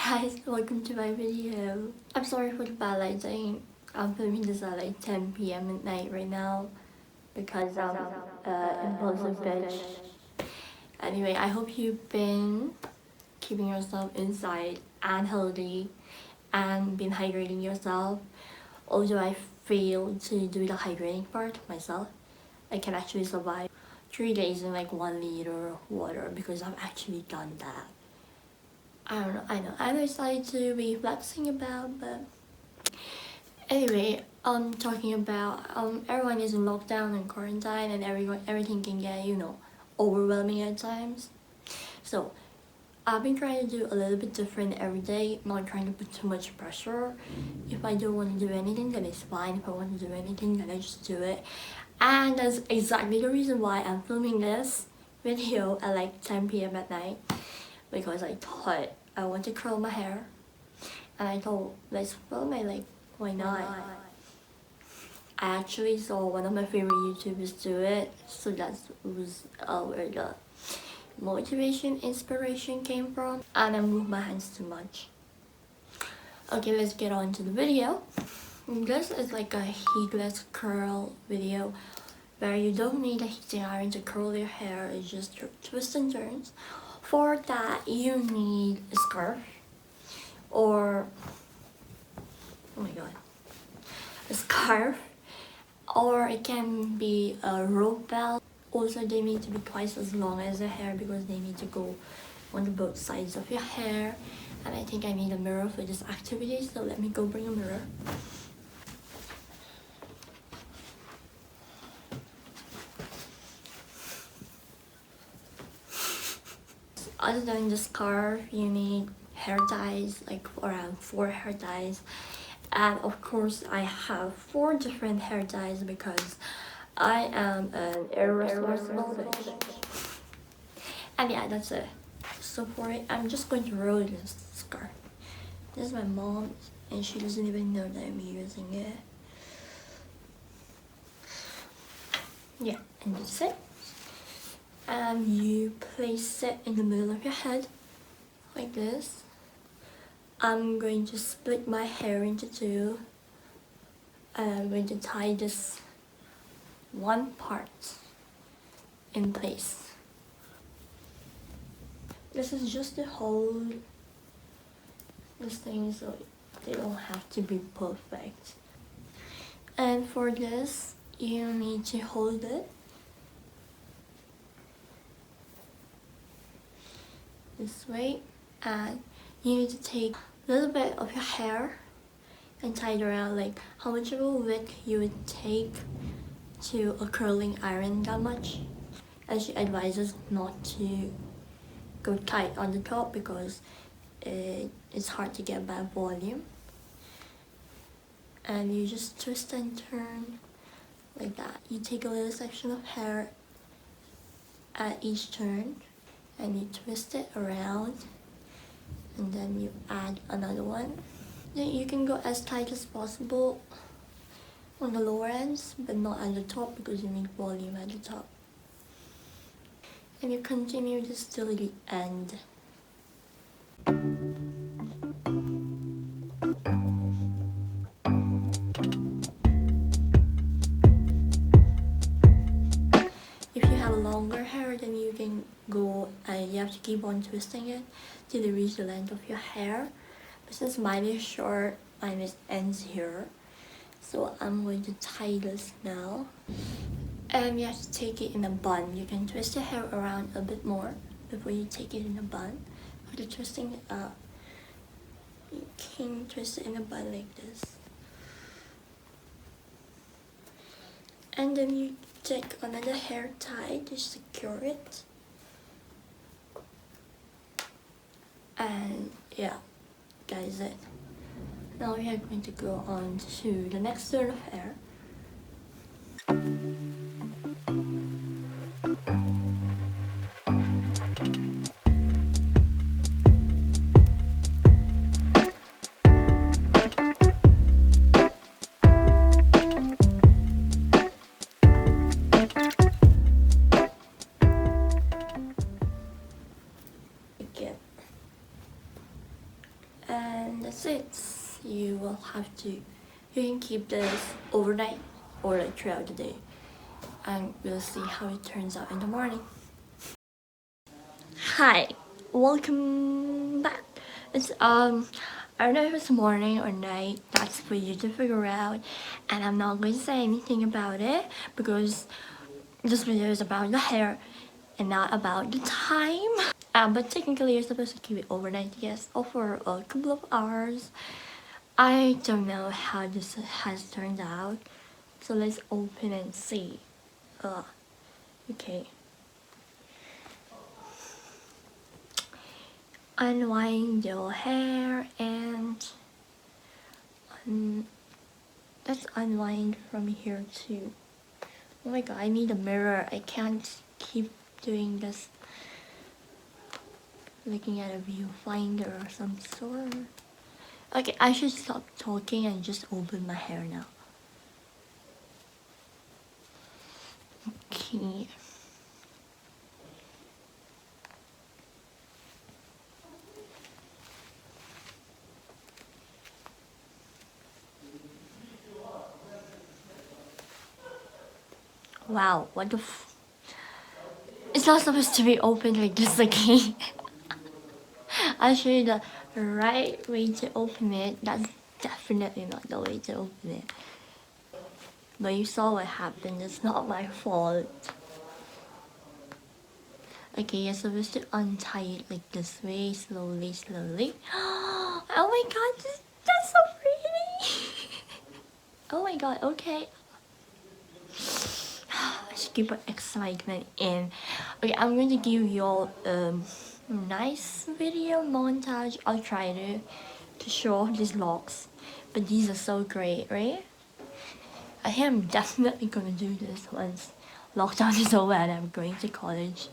guys, welcome to my video. I'm sorry for the bad lighting. I'm filming this at like 10 p.m. at night right now because I'm impulsive bitch. Anyway, I hope you've been keeping yourself inside and healthy and been hydrating yourself. Although I failed to do the hydrating part myself, I can actually survive 3 days in like 1 liter of water because I've actually done that. I know I decided to be flexing about, but anyway, talking about everyone is in lockdown and quarantine and everything can get, overwhelming at times. So I've been trying to do a little bit different every day, not trying to put too much pressure. If I don't want to do anything, then it's fine. If I want to do anything, then I just do it. And that's exactly the reason why I'm filming this video at like 10 p.m. at night, because I thought I want to curl my hair and I thought, let's film it, like why not? I actually saw one of my favorite YouTubers do it, so that was where the motivation, inspiration came from, and I moved my hands too much. Okay, let's get on to the video. This is like a heatless curl video where you don't need a heating iron to curl your hair, it's just your twists and turns. For that, you need a scarf or, oh my god, a scarf, or it can be a rope belt. Also, they need to be twice as long as the hair because they need to go on both sides of your hair. And I think I need a mirror for this activity, so let me go bring a mirror. Other than the scarf, you need hair ties, like around 4 hair ties. And of course, I have 4 different hair ties because I am an irresponsible bitch. And yeah, that's it. So for it, I'm just going to roll this scarf. This is my mom's, and she doesn't even know that I'm using it. Yeah, and that's it. You place it in the middle of your head, like this. I'm going to split my hair into 2, and I'm going to tie this one part in place. This is just to hold this thing so they don't have to be perfect. And for this, you need to hold it this way, and you need to take a little bit of your hair and tie it around, like how much of a width you would take to a curling iron, that much. And she advises not to go tight on the top because it's hard to get bad volume. And you just twist and turn like that. You take a little section of hair at each turn and you twist it around, and then you add another one. Then you can go as tight as possible on the lower ends, but not at the top because you need volume at the top. And you continue this till the end. If you have longer hair, then you can go, you have to keep on twisting it till you reach the length of your hair. But since mine is short, mine ends here. So I'm going to tie this now. And you have to take it in a bun. You can twist your hair around a bit more before you take it in a bun. After twisting it up, you can twist it in a bun like this. And then you take another hair tie to secure it. And yeah, that is it. Now we are going to go on to the next turn of hair. since you will have to, you can keep this overnight or like throughout the day, and we'll see how it turns out in the morning. Hi, welcome back. It's I don't know if it's morning or night, that's for you to figure out, and I'm not going to say anything about it because this video is about the hair and not about the time. But technically you're supposed to keep it overnight, yes, or for a couple of hours. I don't know how this has turned out, so let's open and see. Okay. Unwind your hair and let's unwind from here too. Oh my god, I need a mirror. I can't keep doing this looking at a viewfinder or some sort. Okay, I should stop talking and just open my hair now. Okay. Wow, what the it's not supposed to be open like this, okay? I'll show you the right way to open it. That's definitely not the way to open it. But you saw what happened, it's not my fault. Okay, you're supposed to untie it like this way, slowly, slowly. Oh my god, that's so pretty! Oh my god, okay. Just keep excitement in. Okay, I'm going to give you all nice video montage. I'll try to show off these locks, but these are so great, right? I am definitely gonna do this once lockdown is over and I'm going to college.